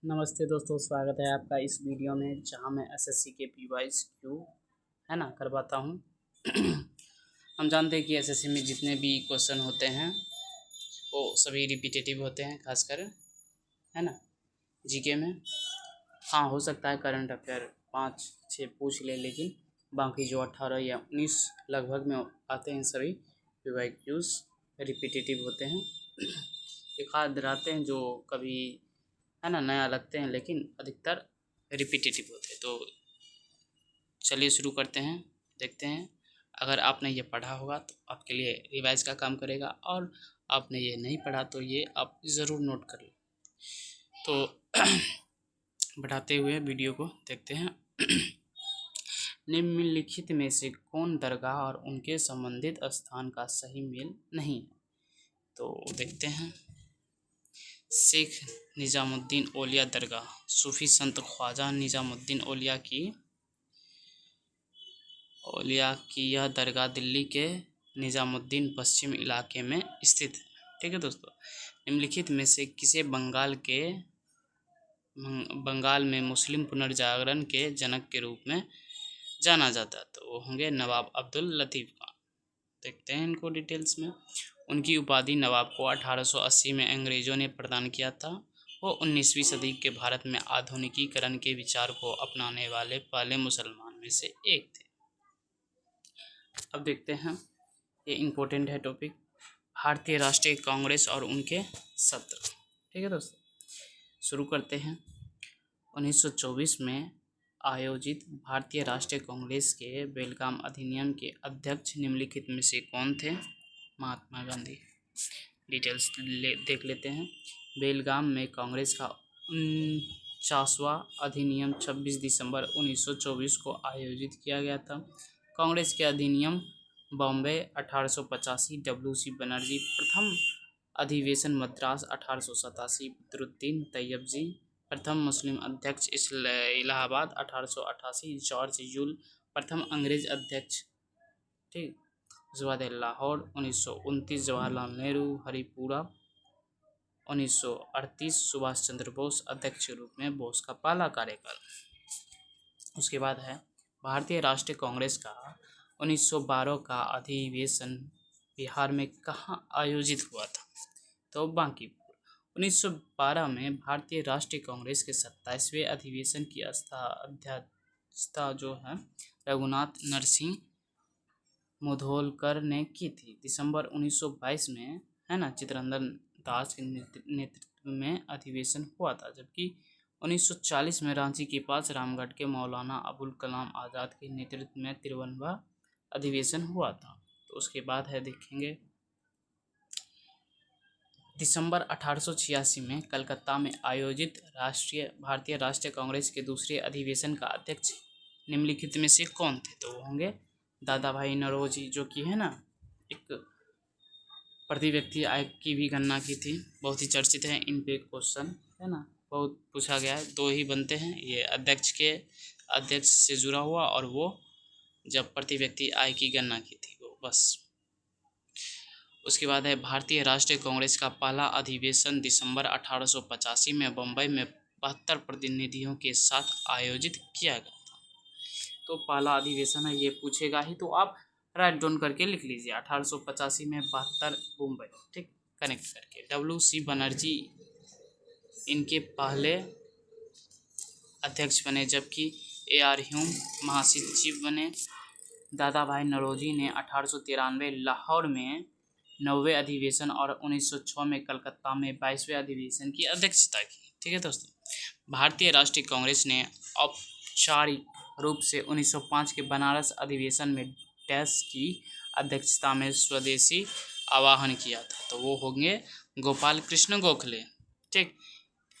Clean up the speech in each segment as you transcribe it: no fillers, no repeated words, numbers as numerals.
नमस्ते दोस्तों, स्वागत है आपका इस वीडियो में जहां मैं एसएससी के पीवाईस क्यू है ना करवाता हूं। हम जानते हैं कि एसएससी में जितने भी क्वेश्चन होते हैं वो सभी रिपीटेटिव होते हैं, खासकर है ना जीके में। हाँ, हो सकता है करंट अफेयर 5-6 पूछ ले, लेकिन बाकी जो 18 या 19 लगभग में आते हैं सभी पीवाई क्यूज रिपीटेटिव होते हैं। एक आध रहते हैं जो कभी है ना नया लगते हैं, लेकिन अधिकतर रिपीटेटिव होते हैं। तो चलिए शुरू करते हैं, देखते हैं। अगर आपने ये पढ़ा होगा तो आपके लिए रिवाइज का काम करेगा, और आपने ये नहीं पढ़ा तो ये आप ज़रूर नोट कर लो। तो बढ़ाते हुए वीडियो को देखते हैं। निम्नलिखित में से कौन दरगाह और उनके संबंधित स्थान का सही मेल नहीं है? तो देखते हैं। शेख निजामुद्दीन औलिया दरगाह, सूफी संत ख्वाजा निजामुद्दीन औलिया की यह दरगाह दिल्ली के निजामुद्दीन पश्चिम इलाके में स्थित है। ठीक है दोस्तों, निम्नलिखित में से किसे बंगाल में मुस्लिम पुनर्जागरण के जनक के रूप में जाना जाता है? तो वो होंगे नवाब अब्दुल लतीफ़ खान। देखते हैं इनको डिटेल्स में। उनकी उपाधि नवाब को 1880 में अंग्रेज़ों ने प्रदान किया था। वो 19वीं सदी के भारत में आधुनिकीकरण के विचार को अपनाने वाले पहले मुसलमान में से एक थे। अब देखते हैं, ये इम्पोर्टेंट है टॉपिक, भारतीय राष्ट्रीय कांग्रेस और उनके सत्र। ठीक है दोस्तों, शुरू करते हैं। 1924 में आयोजित भारतीय राष्ट्रीय कांग्रेस के बेलगाम अधिनियम के अध्यक्ष निम्नलिखित में से कौन थे? महात्मा गांधी। डिटेल्स देख लेते हैं। बेलगाम में कांग्रेस का 49वां अधिनियम 26 दिसंबर 1924 को आयोजित किया गया था। कांग्रेस के अधिनियम बॉम्बे 1885, डब्ल्यू.सी. बनर्जी प्रथम अधिवेशन मद्रास 1887, बदरुद्दीन तैयबजी प्रथम मुस्लिम अध्यक्ष इलाहाबाद 1888, जॉर्ज यूल प्रथम अंग्रेज अध्यक्ष, ठीक। उसके बाद है लाहौर 1929, जवाहरलाल नेहरू हरिपुरा 1938, सुभाष चंद्र बोस अध्यक्ष के रूप में बोस का पहला कार्यकाल। उसके बाद है भारतीय राष्ट्रीय कांग्रेस का 1912 का अधिवेशन बिहार में कहाँ आयोजित हुआ था? तो बांकीपुर। 1912 में भारतीय राष्ट्रीय कांग्रेस के 27वें अधिवेशन की अध्यक्षता जो है रघुनाथ नरसिंह मुधोलकर ने की थी। दिसंबर 1922 में है ना चित्तरंजन दास के नेतृत्व में अधिवेशन हुआ था, जबकि 1940 में रांची के पास रामगढ़ के मौलाना अबुल कलाम आज़ाद के नेतृत्व में 53वां अधिवेशन हुआ था। तो उसके बाद है देखेंगे, दिसंबर 1886 में कलकत्ता में आयोजित भारतीय राष्ट्रीय कांग्रेस के दूसरे अधिवेशन का अध्यक्ष निम्नलिखित में से कौन थे? तो वो होंगे दादा भाई नौरोजी, जो कि है ना एक प्रति व्यक्ति आय की भी गणना की थी। बहुत ही चर्चित है, इन पे क्वेश्चन है ना बहुत पूछा गया है। दो ही बनते हैं, ये अध्यक्ष से जुड़ा हुआ, और वो जब प्रति व्यक्ति आय की गणना की थी वो, बस। उसके बाद है भारतीय राष्ट्रीय कांग्रेस का पहला अधिवेशन दिसंबर 1885 में बम्बई में 72 प्रतिनिधियों के साथ आयोजित किया गया था। तो पहला अधिवेशन है, ये पूछेगा ही, तो आप राइट डाउन करके लिख लीजिए 1885 में 72 मुंबई, ठीक, कनेक्ट करके। डब्ल्यू.सी. बनर्जी इनके पहले अध्यक्ष बने, जबकि ए.आर. ह्यूम महासचिव बने। दादा भाई नौरोजी ने 1893 लाहौर में 9वें अधिवेशन और 1906 में कलकत्ता में 22वें अधिवेशन की अध्यक्षता की। ठीक है दोस्तों, भारतीय राष्ट्रीय कांग्रेस ने औपचारिक रूप से 1905 के बनारस अधिवेशन में डैश की अध्यक्षता में स्वदेशी आवाहन किया था। तो वो होंगे गोपाल कृष्ण गोखले, ठीक।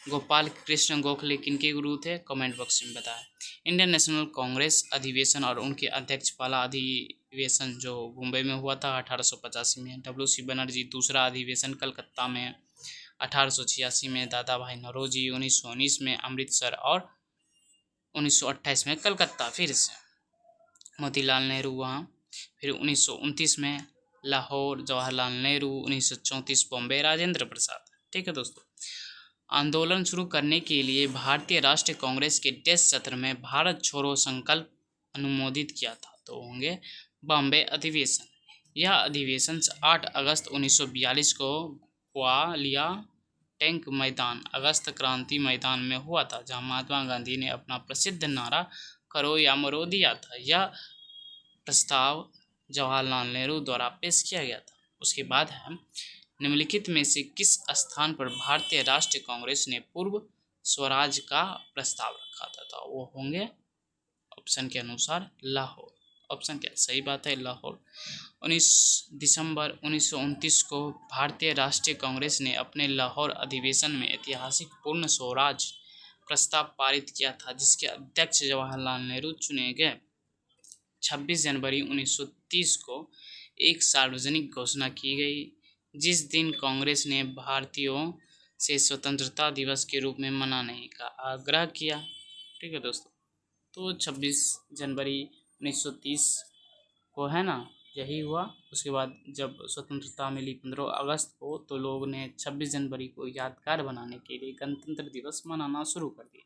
गोपाल कृष्ण गोखले किनके गुरु थे? कमेंट बॉक्स में बताएं। इंडियन नेशनल कांग्रेस अधिवेशन और उनके अध्यक्ष पहला अधिवेशन जो मुंबई में हुआ था 1885 में, डब्ल्यू.सी. बनर्जी दूसरा अधिवेशन कलकत्ता में 1886 में, दादा भाई नौरोजी 1919 में अमृतसर और 1928 में कलकत्ता, फिर से मोतीलाल नेहरू वहाँ, फिर 1929 में लाहौर जवाहरलाल नेहरू, 1934 बॉम्बे राजेंद्र प्रसाद। ठीक है दोस्तों, आंदोलन शुरू करने के लिए भारतीय राष्ट्रीय कांग्रेस के टेस्ट सत्र में भारत छोड़ो संकल्प अनुमोदित किया था? तो होंगे बॉम्बे अधिवेशन। यह अधिवेशन 8 अगस्त 1942 को ग्वालियर टैंक मैदान, अगस्त क्रांति मैदान में हुआ था, जहां महात्मा गांधी ने अपना प्रसिद्ध नारा करो या मरो दिया था। यह प्रस्ताव जवाहरलाल नेहरू द्वारा पेश किया गया था। उसके बाद है निम्नलिखित में से किस स्थान पर भारतीय राष्ट्रीय कांग्रेस ने पूर्व स्वराज का प्रस्ताव रखा था? तो वो होंगे ऑप्शन के अनुसार लाहौर। ऑप्शन क्या सही बात है, लाहौर। 19 दिसंबर 1929 को भारतीय राष्ट्रीय कांग्रेस ने अपने लाहौर अधिवेशन में ऐतिहासिक पूर्ण स्वराज प्रस्ताव पारित किया था, जिसके अध्यक्ष जवाहरलाल नेहरू चुने गए। 26 जनवरी 1930 को एक सार्वजनिक घोषणा की गई, जिस दिन कांग्रेस ने भारतीयों से स्वतंत्रता दिवस के रूप में मनाने का आग्रह किया। ठीक है दोस्तों, तो 26 जनवरी 1930 को है ना, यही हुआ। उसके बाद जब स्वतंत्रता मिली 15 अगस्त को, तो लोग ने 26 जनवरी को यादगार बनाने के लिए गणतंत्र दिवस मनाना शुरू कर दिया।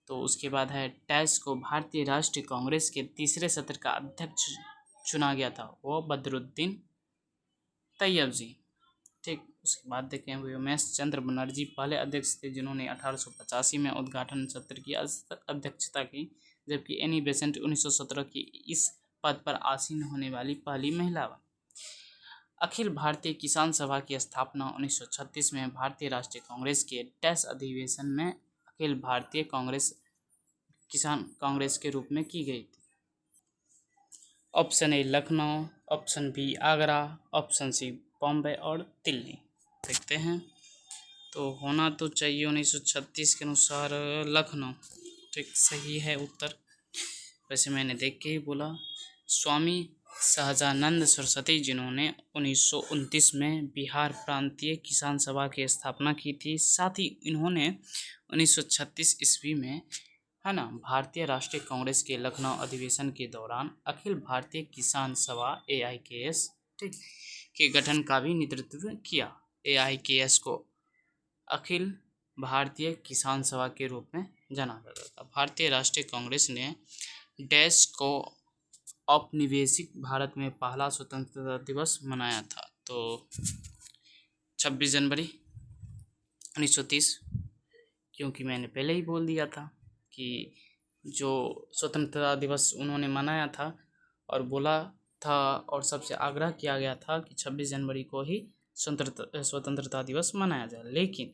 तो उसके बाद है टैस को भारतीय राष्ट्रीय कांग्रेस के तीसरे सत्र का अध्यक्ष चुना गया था, वो बदरुद्दीन तैयब जी। ठीक, उसके बाद देखें उमेश चंद्र बनर्जी पहले अध्यक्ष थे, जिन्होंने 1885 में उद्घाटन सत्र की अध्यक्षता की, जबकि एनी बेसेंट 1917 की इस पद पर आसीन होने वाली पहली महिला बनी। अखिल भारतीय किसान सभा की स्थापना 1936 में भारतीय राष्ट्रीय कांग्रेस के टैस अधिवेशन में अखिल भारतीय किसान कांग्रेस के रूप में की गई थी। Option A Lucknow, option B Agra, option C Bombay और दिल्ली। देखते हैं, तो होना तो चाहिए 1936 के अनुसार लखनऊ। ठीक, सही है उत्तर। वैसे मैंने देख के ही बोला। स्वामी सहजानंद सरस्वती, जिन्होंने 1929 में बिहार प्रांतीय किसान सभा की स्थापना की थी, साथ ही इन्होंने 1936 ईस्वी में है ना भारतीय राष्ट्रीय कांग्रेस के लखनऊ अधिवेशन के दौरान अखिल भारतीय किसान सभा AIKS ठीक के गठन का भी नेतृत्व किया। AIKS को अखिल भारतीय किसान सभा के रूप में जाना जाता था। भारतीय राष्ट्रीय कांग्रेस ने डैश को औपनिवेशिक भारत में पहला स्वतंत्रता दिवस मनाया था, तो 26 जनवरी 1930, क्योंकि मैंने पहले ही बोल दिया था कि जो स्वतंत्रता दिवस उन्होंने मनाया था और बोला था और सबसे आग्रह किया गया था कि 26 जनवरी को ही स्वतंत्रता दिवस मनाया जाए, लेकिन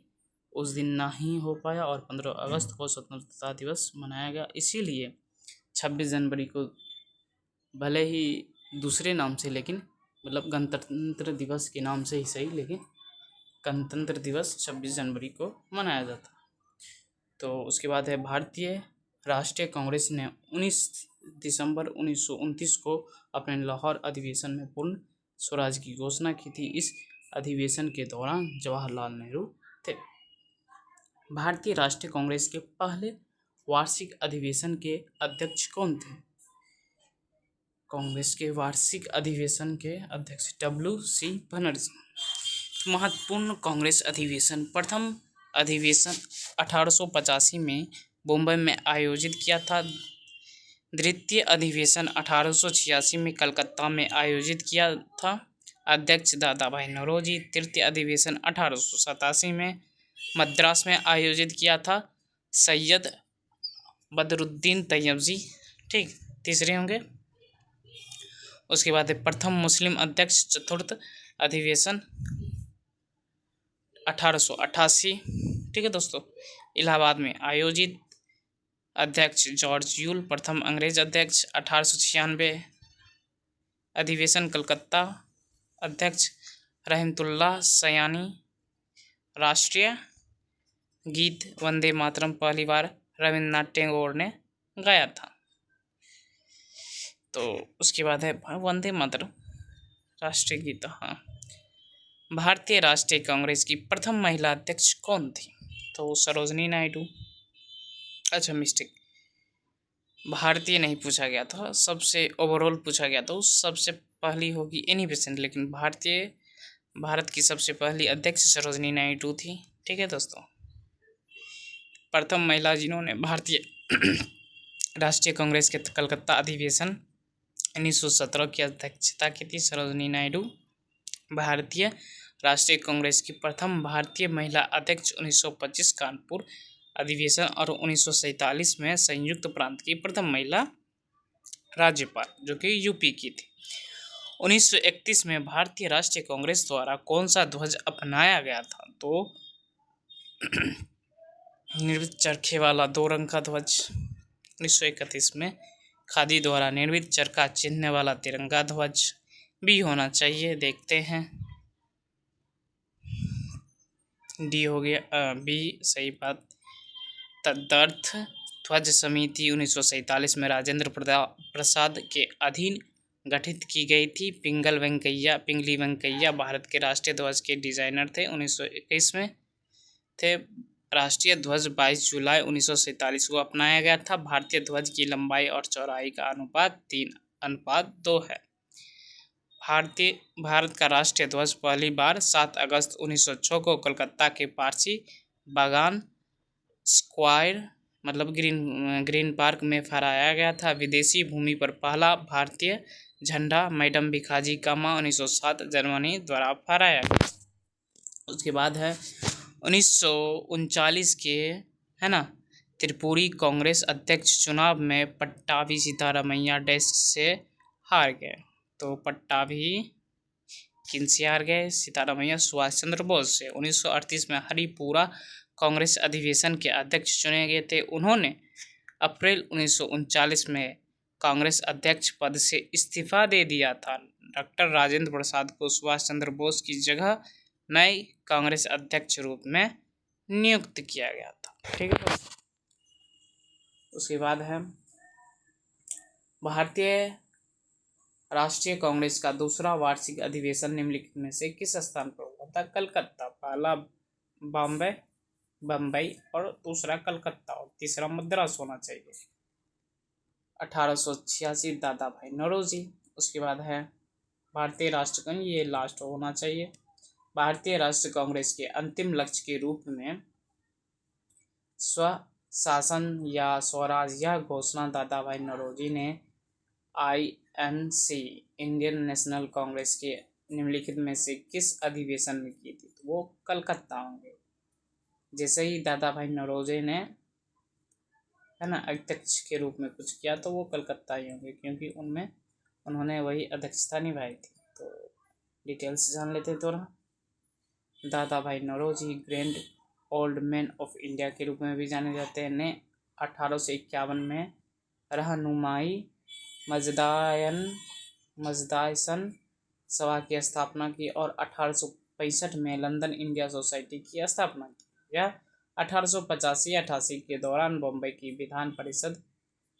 उस दिन ना ही हो पाया और 15 अगस्त को स्वतंत्रता दिवस मनाया गया। इसीलिए 26 जनवरी को भले ही दूसरे नाम से, लेकिन मतलब गणतंत्र दिवस के नाम से ही सही, लेकिन गणतंत्र दिवस 26 जनवरी को मनाया जाता। तो उसके बाद है भारतीय राष्ट्रीय कांग्रेस ने 19 दिसंबर 1929 को अपने लाहौर अधिवेशन में पूर्ण स्वराज की घोषणा की थी। इस अधिवेशन के दौरान जवाहरलाल नेहरू थे। भारतीय राष्ट्रीय कांग्रेस के पहले वार्षिक अधिवेशन के अध्यक्ष कौन थे? कांग्रेस के वार्षिक अधिवेशन के अध्यक्ष WC बनर्जी। महत्वपूर्ण कांग्रेस अधिवेशन। प्रथम अधिवेशन 1885 में बम्बई में आयोजित किया था। द्वितीय अधिवेशन 1886 में कलकत्ता में आयोजित किया था, अध्यक्ष दादा भाई नौरोजी। तृतीय अधिवेशन 1887 में मद्रास में आयोजित किया था, सैयद बदरुद्दीन तैयब जी। ठीक, तीसरे होंगे। उसके बाद प्रथम मुस्लिम अध्यक्ष। चतुर्थ अधिवेशन 1888, ठीक है दोस्तों, इलाहाबाद में आयोजित, अध्यक्ष जॉर्ज यूल। प्रथम अंग्रेज अध्यक्ष 1896 अधिवेशन कलकत्ता, अध्यक्ष रहमतुल्लाह सयानी। राष्ट्रीय गीत वंदे मातरम पहली बार रविन्द्रनाथ टैगोर ने गाया था। तो उसके बाद है वंदे मातरम राष्ट्रीय गीत। हाँ, भारतीय राष्ट्रीय कांग्रेस की प्रथम महिला अध्यक्ष कौन थी? तो सरोजनी नायडू। अच्छा, मिस्टेक, भारतीय नहीं पूछा गया था, सबसे ओवरऑल पूछा गया था। उस सबसे पहली होगी एनी बेसेंट, लेकिन भारत की सबसे पहली अध्यक्ष सरोजनी नायडू थी। ठीक है दोस्तों। प्रथम महिला जिन्होंने भारतीय राष्ट्रीय कांग्रेस के कलकत्ता अधिवेशन 1917 की अध्यक्षता की थी, सरोजिनी नायडू। भारतीय राष्ट्रीय कांग्रेस की प्रथम भारतीय महिला अध्यक्ष 1925 कानपुर अधिवेशन और 1947 में संयुक्त प्रांत की प्रथम महिला राज्यपाल जो कि यूपी की थी। 1931 में भारतीय राष्ट्रीय कांग्रेस द्वारा कौन सा ध्वज अपनाया गया था? तो निर्मित चरखे वाला 2 रंग का ध्वज। 1931 में खादी द्वारा निर्मित चरखा चिन्ह वाला तिरंगा ध्वज भी होना चाहिए। देखते हैं, डी हो गया, बी सही बात। तदर्थ ध्वज समिति 1947 में राजेंद्र प्रसाद के अधीन गठित की गई थी। पिंगली वेंकैया भारत के राष्ट्रीय ध्वज के डिजाइनर थे। 1921 में थे। राष्ट्रीय ध्वज 22 जुलाई 1947 को अपनाया गया था। भारतीय ध्वज की लंबाई और चौड़ाई का अनुपात 3:2 है। भारत का राष्ट्रीय ध्वज पहली बार 7 अगस्त 1906 को कोलकाता के पारसी बागान स्क्वायर मतलब ग्रीन पार्क में फहराया गया था। विदेशी भूमि पर पहला भारतीय झंडा मैडम भिखाजी कामा 1907 जर्मनी द्वारा फहराया गया। उसके बाद है 1939 के त्रिपुरी कांग्रेस अध्यक्ष चुनाव में पट्टाभी सीतारामैया डैश से हार गए। तो पट्टाभी किनसे हार गए? सीतारामैया सुभाष चंद्र बोस से। 1938 में हरिपुरा कांग्रेस अधिवेशन के अध्यक्ष चुने गए थे। उन्होंने अप्रैल 1939 में कांग्रेस अध्यक्ष पद से इस्तीफा दे दिया था। डॉक्टर राजेंद्र प्रसाद को सुभाष चंद्र बोस की जगह नए कांग्रेस अध्यक्ष रूप में नियुक्त किया गया था। ठीक है। उसके बाद है भारतीय राष्ट्रीय कांग्रेस का दूसरा वार्षिक अधिवेशन निम्नलिखित में से किस स्थान पर हुआ था? कलकत्ता। पहला बम्बई और दूसरा कलकत्ता और तीसरा मद्रास होना चाहिए। 1886 दादा भाई नौरोजी। उसके बाद है भारतीय राष्ट्र कांग्रेस, ये लास्ट होना चाहिए। भारतीय राष्ट्रीय कांग्रेस के अंतिम लक्ष्य के रूप में स्वशासन या स्वराज यह घोषणा दादा भाई नौरोजी ने INC इंडियन नेशनल कांग्रेस के निम्नलिखित में से किस अधिवेशन में की थी? तो वो कलकत्ता होंगे। जैसे ही दादा भाई नौरोजी ने अध्यक्ष के रूप में कुछ किया तो वो कलकत्ता ही होंगे, क्योंकि उन्होंने वही अध्यक्षता निभाई थी। तो डिटेल्स जान लेते थोड़ा। Dadabhai Naoroji grand old man of India के रूप में भी जाने जाते हैं। ने 1851 में रहनुमाई मजदायसन सभा की स्थापना की और 1865 में लंदन इंडिया सोसाइटी की स्थापना की। यह 1885-88 के दौरान बम्बई की विधान परिषद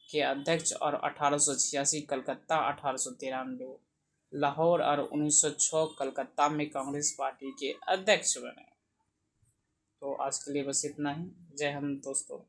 के अध्यक्ष और 1886 कलकत्ता, 1893 लाहौर और 1906 कलकत्ता में कांग्रेस पार्टी के अध्यक्ष बने। तो आज के लिए बस इतना ही। जय हिंद दोस्तों।